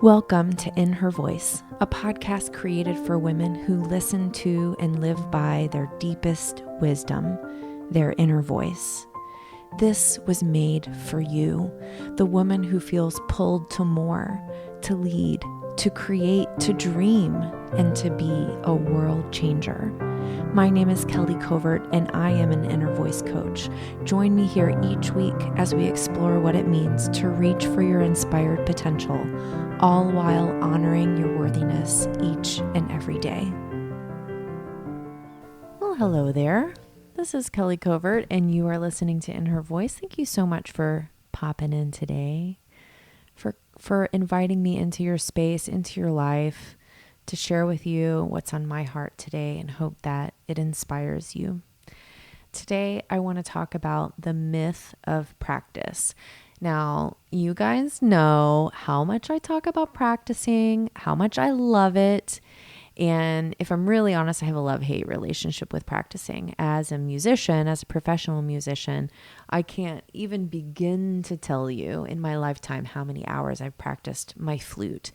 Welcome to In Her Voice, a podcast created for women who listen to and live by their deepest wisdom, their inner voice. This was made for you, the woman who feels pulled to more, to lead, to create, to dream, and to be a world changer. My name is Kelly Covert, and I am an inner voice coach. Join me here each week as we explore what it means to reach for your inspired potential, all while honoring your worthiness each and every day. Well, hello there. This is Kelly Covert, and you are listening to In Her Voice. Thank you so much for popping in today, for inviting me into your space, into your life, to share with you what's on my heart today and hope that it inspires you. Today, I want to talk about the myth of practice. Now, you guys know how much I talk about practicing, how much I love it. And if I'm really honest, I have a love-hate relationship with practicing. As a musician, as a professional musician, I can't even begin to tell you in my lifetime how many hours I've practiced my flute.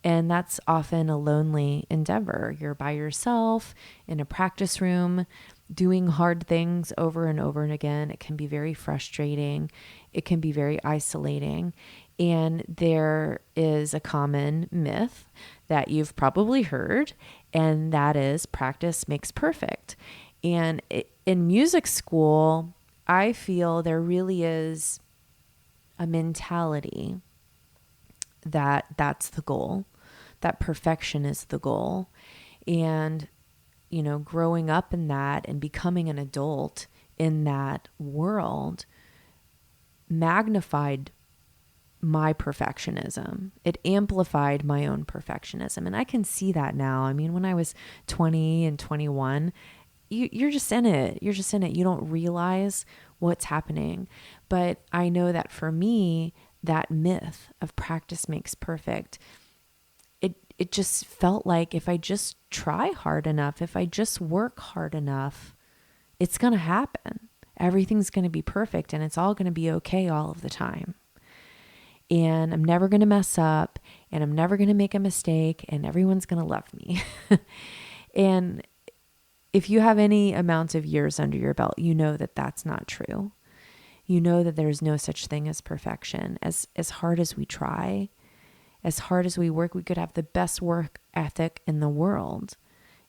And that's often a lonely endeavor. You're by yourself in a practice room, doing hard things over and over and again. It can be very frustrating. It can be very isolating. And there is a common myth that you've probably heard, and that is practice makes perfect. And in music school, I feel there really is a mentality that that's the goal, that perfection is the goal. And, you know, growing up in that and becoming an adult in that world magnified my perfectionism. It amplified my own perfectionism. And I can see that now. I mean, when I was 20 and 21, you're just in it. You're just in it. You don't realize what's happening. But I know that for me, that myth of practice makes perfect, it just felt like if I just try hard enough, if I just work hard enough, it's going to happen. Everything's going to be perfect and it's all going to be okay all of the time. And I'm never going to mess up and I'm never going to make a mistake and everyone's going to love me. And if you have any amount of years under your belt, you know that that's not true. You know that there's no such thing as perfection. As hard as we try, as hard as we work, we could have the best work ethic in the world,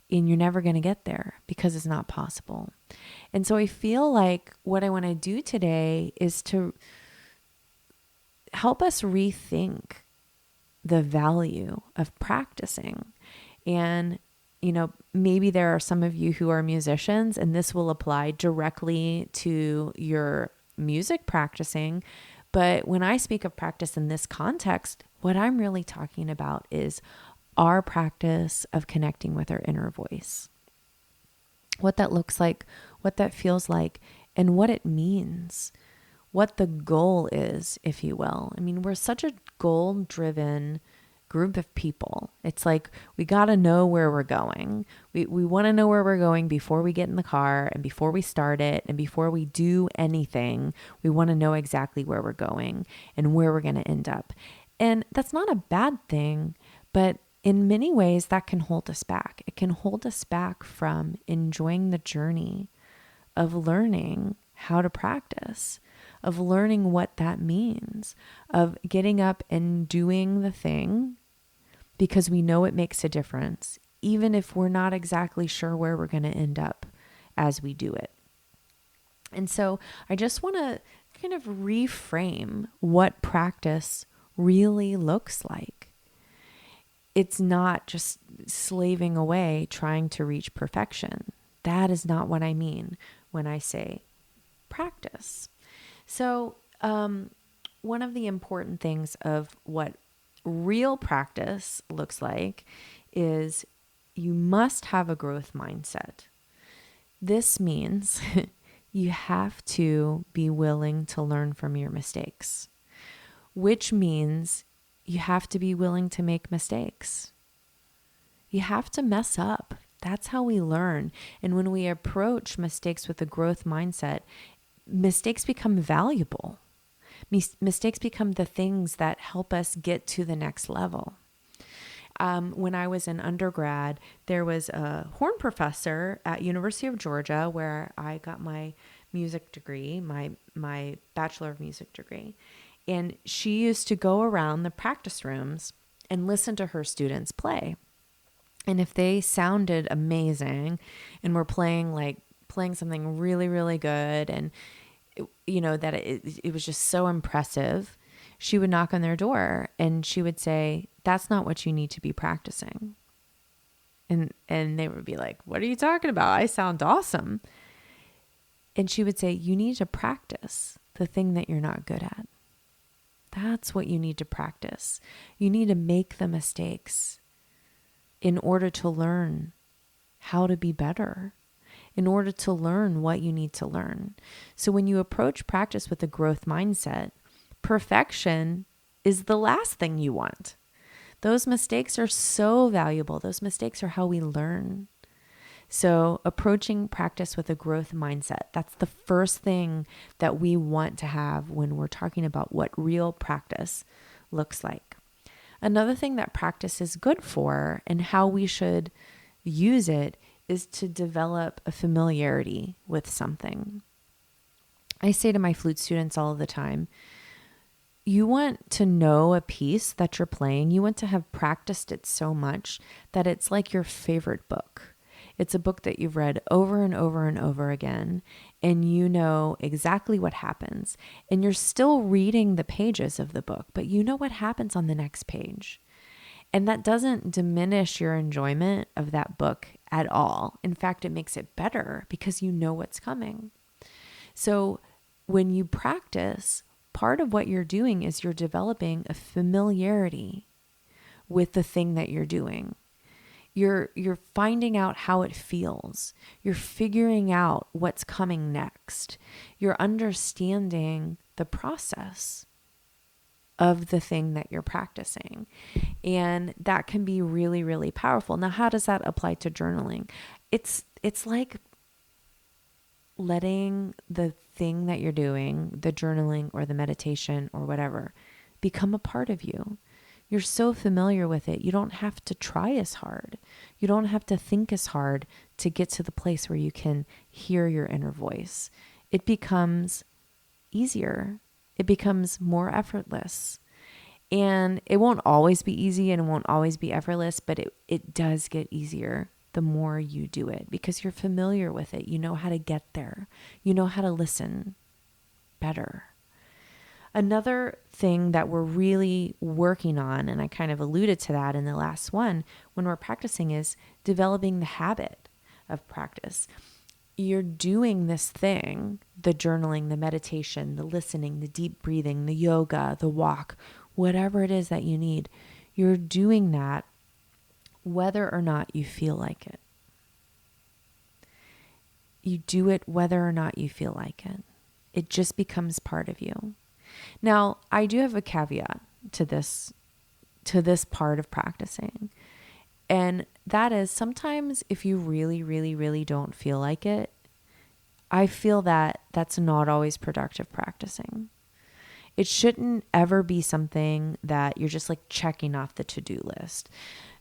and you're never going to get there because it's not possible. And so I feel like what I want to do today is to help us rethink the value of practicing. And, you know, maybe there are some of you who are musicians and this will apply directly to your music practicing. But when I speak of practice in this context, what I'm really talking about is our practice of connecting with our inner voice. What that looks like, what that feels like, and what it means. What the goal is, if you will. I mean, we're such a goal-driven group of people. It's like we got to know where we're going. We want to know where we're going before we get in the car and before we start it and before we do anything. We want to know exactly where we're going and where we're going to end up. And that's not a bad thing, but in many ways that can hold us back. It can hold us back from enjoying the journey of learning how to practice, of learning what that means, of getting up and doing the thing because we know it makes a difference, even if we're not exactly sure where we're going to end up as we do it. And so I just want to kind of reframe what practice really looks like. It's not just slaving away trying to reach perfection. That is not what I mean when I say practice. So one of the important things of what real practice looks like is you must have a growth mindset. This means you have to be willing to learn from your mistakes, which means you have to be willing to make mistakes. You have to mess up. That's how we learn. And when we approach mistakes with a growth mindset, mistakes become valuable. Mistakes become the things that help us get to the next level. When I was in undergrad, there was a horn professor at University of Georgia where I got my music degree, my Bachelor of Music degree. And she used to go around the practice rooms and listen to her students play. And if they sounded amazing and were playing something really, really good, and that it was just so impressive, she would knock on their door and she would say, "That's not what you need to be practicing." And they would be like, "What are you talking about? I sound awesome." And she would say, "You need to practice the thing that you're not good at. That's what you need to practice. You need to make the mistakes in order to learn how to be better, in order to learn what you need to learn." So when you approach practice with a growth mindset, perfection is the last thing you want. Those mistakes are so valuable. Those mistakes are how we learn. So approaching practice with a growth mindset, that's the first thing that we want to have when we're talking about what real practice looks like. Another thing that practice is good for and how we should use it is to develop a familiarity with something. I say to my flute students all the time, you want to know a piece that you're playing. You want to have practiced it so much that it's like your favorite book. It's a book that you've read over and over and over again, and you know exactly what happens. And you're still reading the pages of the book, but you know what happens on the next page. And that doesn't diminish your enjoyment of that book at all. In fact, it makes it better because you know what's coming. So when you practice, part of what you're doing is you're developing a familiarity with the thing that you're doing. You're finding out how it feels. You're figuring out what's coming next. You're understanding the process of the thing that you're practicing. And that can be really, really powerful. Now, how does that apply to journaling? It's like letting the thing that you're doing, the journaling or the meditation or whatever, become a part of you. You're so familiar with it. You don't have to try as hard. You don't have to think as hard to get to the place where you can hear your inner voice. It becomes easier. It becomes more effortless. And it won't always be easy and it won't always be effortless, but it does get easier the more you do it because you're familiar with it. You know how to get there. You know how to listen better. Another thing that we're really working on, and I kind of alluded to that in the last one, when we're practicing is developing the habit of practice. You're doing this thing, the journaling, the meditation, the listening, the deep breathing, the yoga, the walk, whatever it is that you need. You're doing that whether or not you feel like it. You do it whether or not you feel like it. It just becomes part of you. Now, I do have a caveat to this part of practicing. And that is sometimes if you really, really, really don't feel like it, I feel that that's not always productive practicing. It shouldn't ever be something that you're just like checking off the to-do list.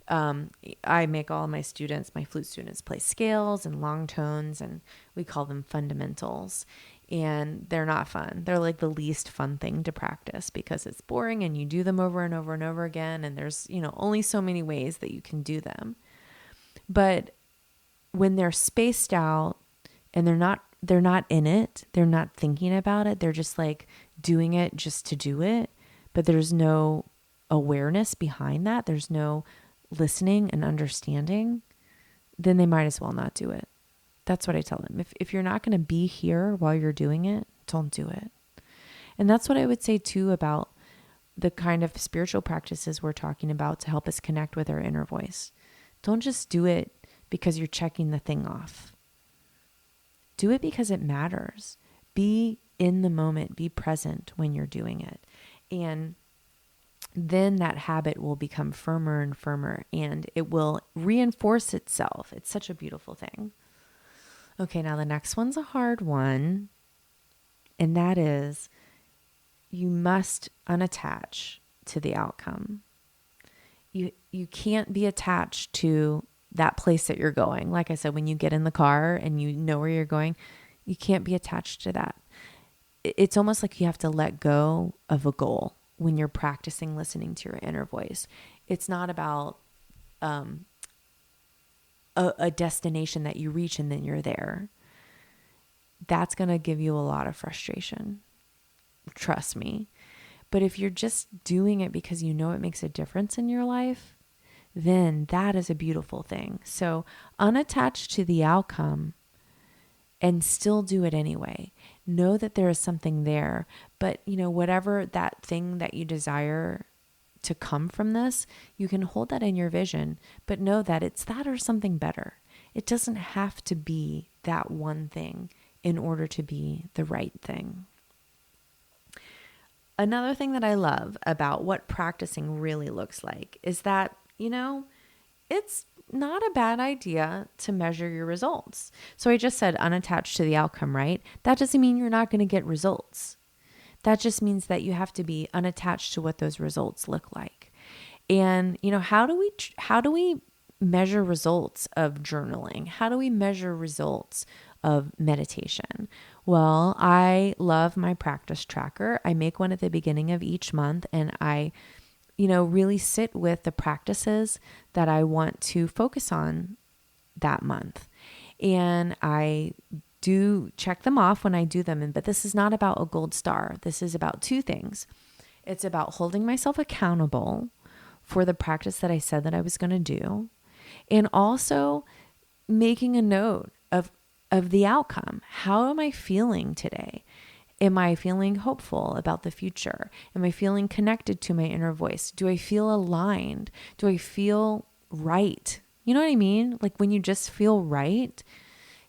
I make all my flute students play scales and long tones, and we call them fundamentals. And they're not fun. They're like the least fun thing to practice because it's boring and you do them over and over and over again. And there's, only so many ways that you can do them. But when they're spaced out and they're not in it, they're not thinking about it. They're just like doing it just to do it. But there's no awareness behind that. There's no listening and understanding. Then they might as well not do it. That's what I tell them. If you're not going to be here while you're doing it, don't do it. And that's what I would say too about the kind of spiritual practices we're talking about to help us connect with our inner voice. Don't just do it because you're checking the thing off. Do it because it matters. Be in the moment, be present when you're doing it. And then that habit will become firmer and firmer and it will reinforce itself. It's such a beautiful thing. Okay, now the next one's a hard one, and that is you must unattach to the outcome. You can't be attached to that place that you're going. Like I said, when you get in the car and you know where you're going, you can't be attached to that. It's almost like you have to let go of a goal when you're practicing listening to your inner voice. It's not about a destination that you reach and then you're there. That's going to give you a lot of frustration. Trust me. But if you're just doing it because you know it makes a difference in your life, then that is a beautiful thing. So unattached to the outcome and still do it anyway. Know that there is something there, but whatever that thing that you desire to come from this, you can hold that in your vision, but know that it's that or something better. It doesn't have to be that one thing in order to be the right thing. Another thing that I love about what practicing really looks like is that, it's not a bad idea to measure your results. So I just said unattached to the outcome, right? That doesn't mean you're not going to get results. That just means that you have to be unattached to what those results look like. And, how do we measure results of journaling? How do we measure results of meditation? Well, I love my practice tracker. I make one at the beginning of each month, and I, really sit with the practices that I want to focus on that month. And I do check them off when I do them. But this is not about a gold star. This is about two things. It's about holding myself accountable for the practice that I said that I was going to do, and also making a note of the outcome. How am I feeling today? Am I feeling hopeful about the future? Am I feeling connected to my inner voice? Do I feel aligned? Do I feel right? You know what I mean? Like when you just feel right.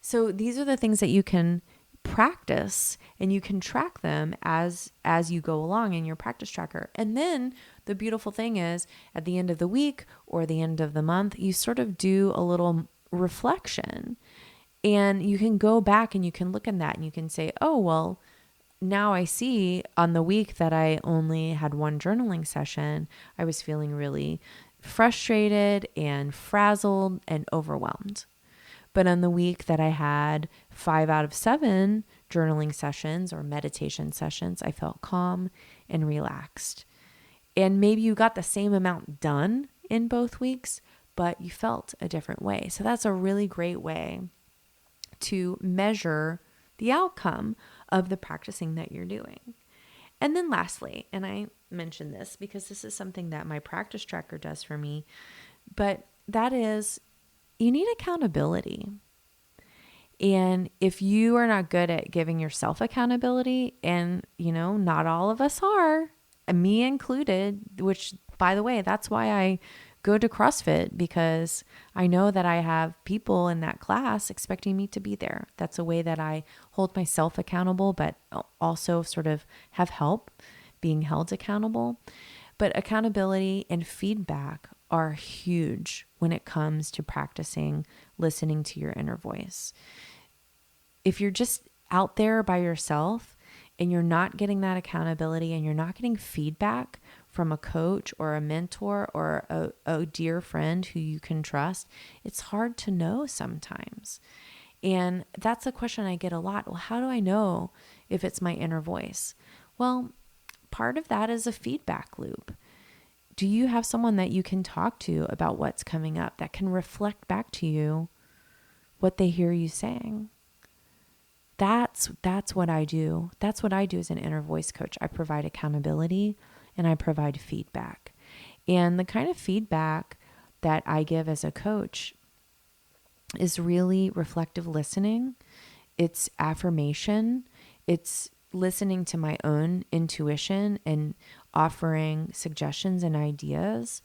So these are the things that you can practice, and you can track them as you go along in your practice tracker. And then the beautiful thing is at the end of the week or the end of the month, you sort of do a little reflection, and you can go back and you can look in that and you can say, oh, well, now I see on the week that I only had one journaling session, I was feeling really frustrated and frazzled and overwhelmed. But on the week that I had 5 out of 7 journaling sessions or meditation sessions, I felt calm and relaxed. And maybe you got the same amount done in both weeks, but you felt a different way. So that's a really great way to measure the outcome of the practicing that you're doing. And then lastly, and I mentioned this because this is something that my practice tracker does for me, but that is, you need accountability. And if you are not good at giving yourself accountability, and not all of us are, me included, which by the way, that's why I go to CrossFit, because I know that I have people in that class expecting me to be there. That's a way that I hold myself accountable, but also sort of have help being held accountable. But accountability and feedback are huge when it comes to practicing listening to your inner voice. If you're just out there by yourself and you're not getting that accountability and you're not getting feedback from a coach or a mentor or a dear friend who you can trust, it's hard to know sometimes. And that's a question I get a lot. Well, how do I know if it's my inner voice? Well, part of that is a feedback loop. Do you have someone that you can talk to about what's coming up that can reflect back to you what they hear you saying? That's what I do. That's what I do as an inner voice coach. I provide accountability and I provide feedback. And the kind of feedback that I give as a coach is really reflective listening. It's affirmation. It's listening to my own intuition and offering suggestions and ideas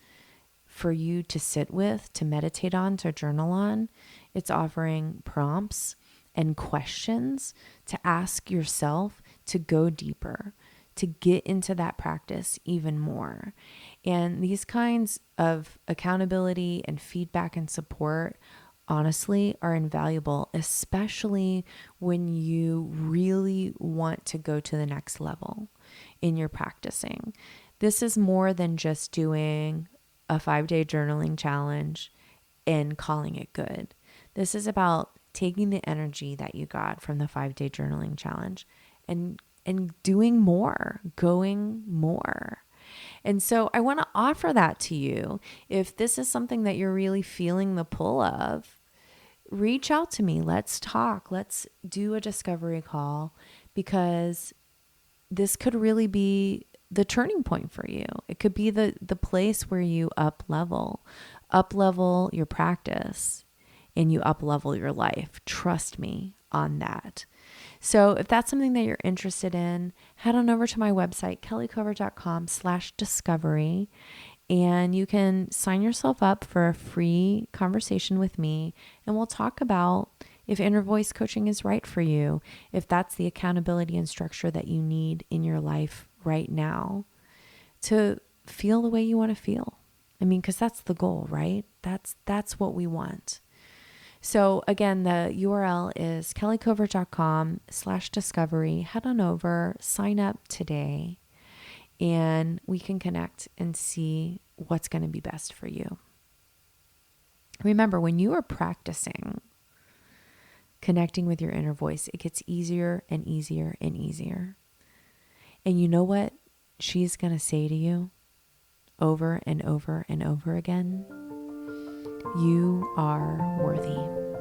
for you to sit with, to meditate on, to journal on. It's offering prompts and questions to ask yourself to go deeper, to get into that practice even more. And these kinds of accountability and feedback and support honestly are invaluable, especially when you really want to go to the next level. in your practicing. This is more than just doing a 5-day journaling challenge and calling it good. This is about taking the energy that you got from the 5-day journaling challenge and doing more, going more. And so I want to offer that to you. If this is something that you're really feeling the pull of, reach out to me. Let's talk. Let's do a discovery call, because this could really be the turning point for you. It could be the place where you up level your practice, and you up level your life. Trust me on that. So if that's something that you're interested in, head on over to my website, kellycovert.com/discovery, and you can sign yourself up for a free conversation with me, and we'll talk about if inner voice coaching is right for you, if that's the accountability and structure that you need in your life right now to feel the way you want to feel. I mean, because that's the goal, right? That's what we want. So again, the URL is kellycovert.com/discovery. Head on over, sign up today, and we can connect and see what's going to be best for you. Remember, when you are practicing connecting with your inner voice, it gets easier and easier and easier. And you know what she's going to say to you over and over and over again? You are worthy.